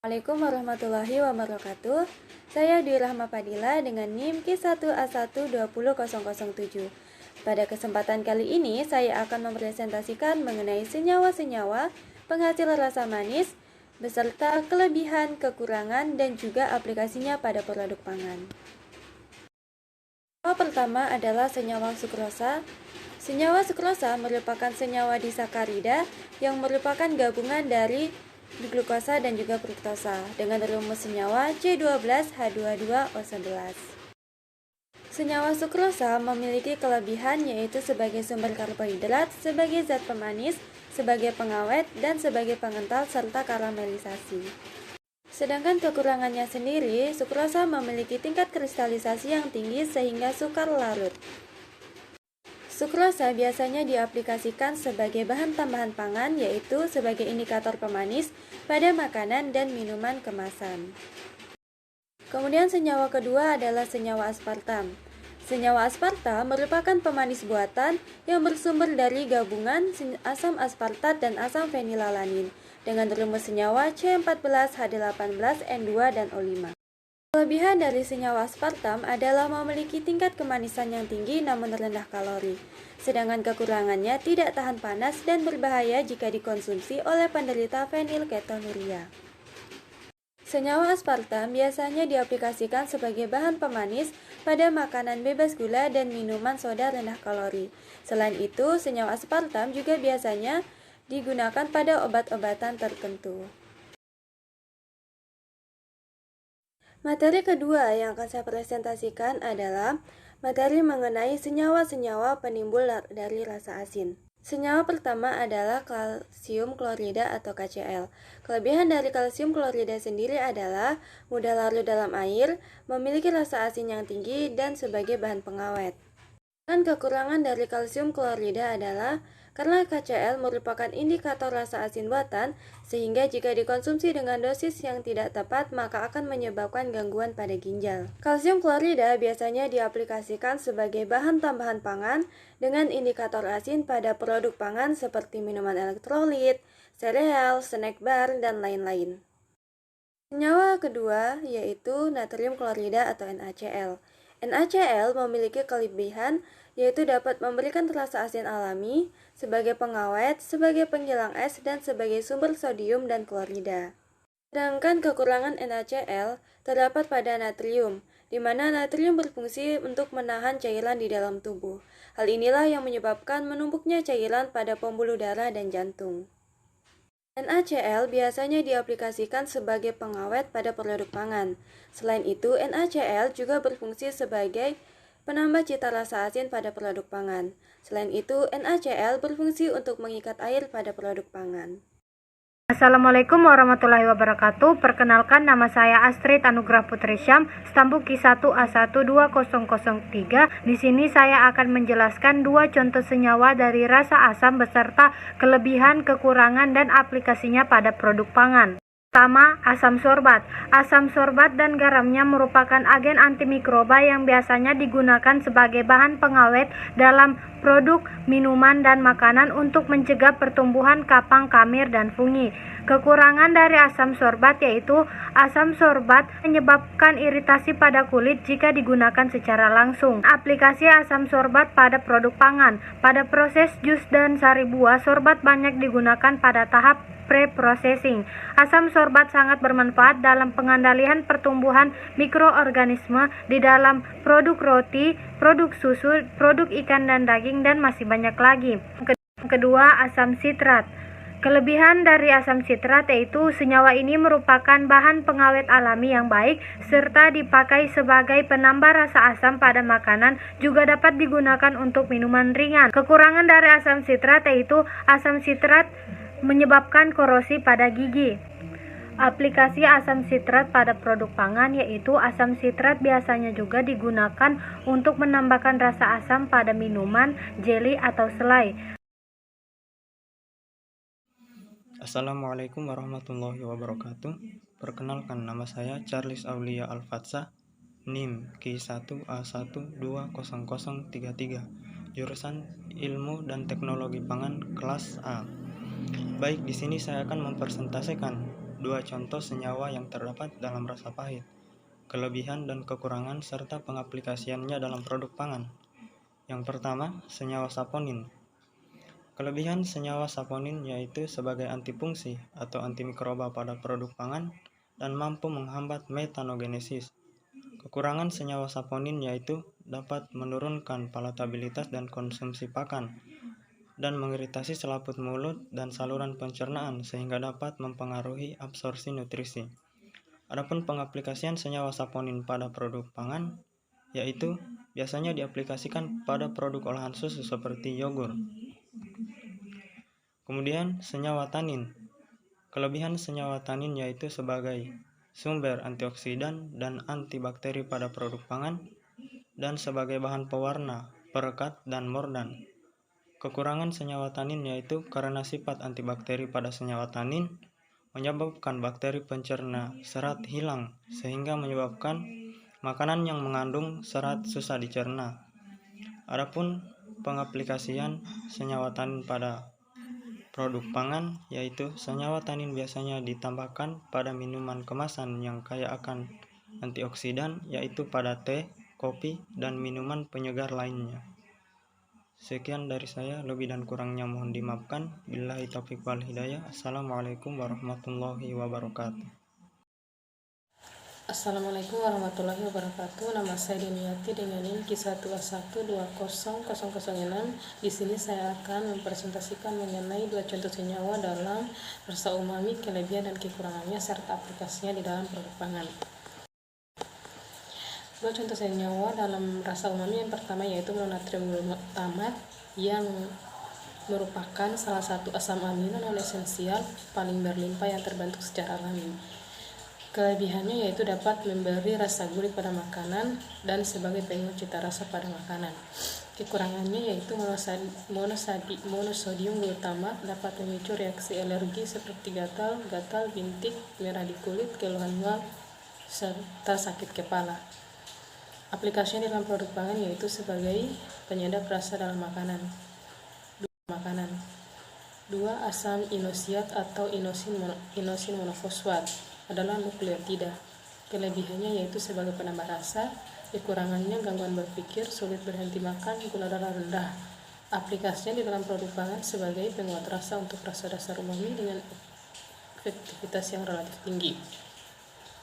Assalamualaikum warahmatullahi wabarakatuh. Saya Dwi Rahma Fadila dengan NIM K1A1200007. Pada kesempatan kali ini saya akan mempresentasikan mengenai senyawa-senyawa penghasil rasa manis beserta kelebihan, kekurangan, dan juga aplikasinya pada produk pangan. Senyawa pertama adalah senyawa sukrosa. Senyawa sukrosa merupakan senyawa disakarida yang merupakan gabungan dari glukosa dan juga fruktosa dengan rumus senyawa C12H22O11. Senyawa sukrosa memiliki kelebihan yaitu sebagai sumber karbohidrat, sebagai zat pemanis, sebagai pengawet, dan sebagai pengental serta karamelisasi. Sedangkan kekurangannya sendiri, sukrosa memiliki tingkat kristalisasi yang tinggi sehingga sukar larut. Sukrosa biasanya diaplikasikan sebagai bahan tambahan pangan, yaitu sebagai indikator pemanis pada makanan dan minuman kemasan. Kemudian senyawa kedua adalah senyawa aspartam. Senyawa aspartam merupakan pemanis buatan yang bersumber dari gabungan asam aspartat dan asam fenilalanin dengan rumus senyawa C14H18N2 dan O5. Kelebihan dari senyawa aspartam adalah memiliki tingkat kemanisan yang tinggi namun rendah kalori. Sedangkan kekurangannya tidak tahan panas dan berbahaya jika dikonsumsi oleh penderita fenilketonuria. Senyawa aspartam biasanya diaplikasikan sebagai bahan pemanis pada makanan bebas gula dan minuman soda rendah kalori. Selain itu, senyawa aspartam juga biasanya digunakan pada obat-obatan tertentu. Materi kedua yang akan saya presentasikan adalah materi mengenai senyawa-senyawa penimbul dari rasa asin. Senyawa pertama adalah kalsium klorida atau KCl. Kelebihan dari kalsium klorida sendiri adalah mudah larut dalam air, memiliki rasa asin yang tinggi, dan sebagai bahan pengawet. Dan kekurangan dari kalsium klorida adalah karena KCl merupakan indikator rasa asin buatan, sehingga jika dikonsumsi dengan dosis yang tidak tepat maka akan menyebabkan gangguan pada ginjal. Kalsium klorida biasanya diaplikasikan sebagai bahan tambahan pangan dengan indikator asin pada produk pangan seperti minuman elektrolit, sereal, snack bar, dan lain-lain. Senyawa kedua yaitu natrium klorida atau NaCl. NaCl memiliki kelebihan yaitu dapat memberikan rasa asin alami, sebagai pengawet, sebagai penghilang es, dan sebagai sumber sodium dan klorida. Sedangkan kekurangan NaCl terdapat pada natrium, di mana natrium berfungsi untuk menahan cairan di dalam tubuh. Hal inilah yang menyebabkan menumpuknya cairan pada pembuluh darah dan jantung. NaCl biasanya diaplikasikan sebagai pengawet pada produk pangan. Selain itu, NaCl juga berfungsi sebagai penambah cita rasa asin pada produk pangan. Selain itu, NaCl berfungsi untuk mengikat air pada produk pangan. Assalamualaikum warahmatullahi wabarakatuh. Perkenalkan, nama saya Astrid Anugrah Putri Syam, stambuk Ki1A12003. Di sini saya akan menjelaskan dua contoh senyawa dari rasa asam beserta kelebihan, kekurangan, dan aplikasinya pada produk pangan. Pertama, asam sorbat. Asam sorbat dan garamnya merupakan agen antimikroba yang biasanya digunakan sebagai bahan pengawet dalam produk minuman dan makanan untuk mencegah pertumbuhan kapang, kamir, dan fungi. Kekurangan dari asam sorbat yaitu asam sorbat menyebabkan iritasi pada kulit jika digunakan secara langsung. Aplikasi asam sorbat pada produk pangan. Pada proses jus dan sari buah, sorbat banyak digunakan pada tahap pre-processing. Asam sorbat sangat bermanfaat dalam pengendalian pertumbuhan mikroorganisme di dalam produk roti, produk susu, produk ikan dan daging, dan masih banyak lagi. Kedua, asam sitrat. Kelebihan dari asam sitrat yaitu senyawa ini merupakan bahan pengawet alami yang baik serta dipakai sebagai penambah rasa asam pada makanan, juga dapat digunakan untuk minuman ringan. Kekurangan dari asam sitrat yaitu asam sitrat menyebabkan korosi pada gigi. Aplikasi asam sitrat pada produk pangan yaitu asam sitrat biasanya juga digunakan untuk menambahkan rasa asam pada minuman, jeli, atau selai. Assalamualaikum warahmatullahi wabarakatuh. Perkenalkan, nama saya Charles Aulia Alfatsa, NIM Ki1A1200033, jurusan Ilmu dan Teknologi Pangan kelas A. Baik, di sini saya akan mempresentasikan dua contoh senyawa yang terdapat dalam rasa pahit, kelebihan dan kekurangan serta pengaplikasiannya dalam produk pangan. Yang pertama, senyawa saponin. Kelebihan senyawa saponin yaitu sebagai antifungsi atau antimikroba pada produk pangan dan mampu menghambat metanogenesis. Kekurangan senyawa saponin yaitu dapat menurunkan palatabilitas dan konsumsi pakan dan mengiritasi selaput mulut dan saluran pencernaan sehingga dapat mempengaruhi absorpsi nutrisi. Adapun pengaplikasian senyawa saponin pada produk pangan yaitu biasanya diaplikasikan pada produk olahan susu seperti yogur. Kemudian senyawa tanin. Kelebihan senyawa tanin yaitu sebagai sumber antioksidan dan antibakteri pada produk pangan dan sebagai bahan pewarna, perekat, dan mordant. Kekurangan senyawa tanin yaitu karena sifat antibakteri pada senyawa tanin menyebabkan bakteri pencerna serat hilang sehingga menyebabkan makanan yang mengandung serat susah dicerna. Adapun pengaplikasian senyawa tanin pada produk pangan yaitu senyawa tanin biasanya ditambahkan pada minuman kemasan yang kaya akan antioksidan yaitu pada teh, kopi, dan minuman penyegar lainnya. Sekian dari saya, lebih dan kurangnya mohon dimaafkan. Billahi taufiq wal hidayah. Assalamualaikum warahmatullahi wabarakatuh. Assalamualaikum warahmatullahi wabarakatuh. Nama saya Deniati dengan NIM Q121200006. Di sini saya akan mempresentasikan mengenai dua contoh senyawa dalam rasa umami, kelebihan dan kekurangannya serta aplikasinya di dalam produk pangan. Dua contoh senyawa dalam rasa umami yang pertama yaitu mononatrium glutamat yang merupakan salah satu asam amino non esensial paling berlimpah yang terbentuk secara alami. Kelebihannya yaitu dapat memberi rasa gurih pada makanan dan sebagai penguat cita rasa pada makanan. Kekurangannya yaitu monosodium glutamat dapat memicu reaksi alergi seperti gatal, bintik, merah di kulit, keluhan mual, serta sakit kepala. Aplikasinya dalam produk pangan yaitu sebagai penyedap rasa dalam makanan. 2. Asam inositrat atau inosin monofosfat adalah nukleotida. Kelebihannya yaitu sebagai penambah rasa, kekurangannya gangguan berpikir, sulit berhenti makan, gula darah rendah. Aplikasinya di dalam produk pangan sebagai penguat rasa untuk rasa dasar umami dengan efektivitas yang relatif tinggi.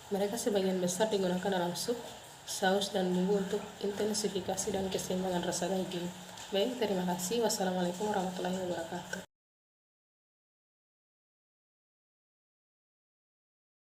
Mereka sebagian besar digunakan dalam sup, saus, dan bumbu untuk intensifikasi dan keseimbangan rasa daging. Baik, terima kasih. Wassalamualaikum warahmatullahi wabarakatuh.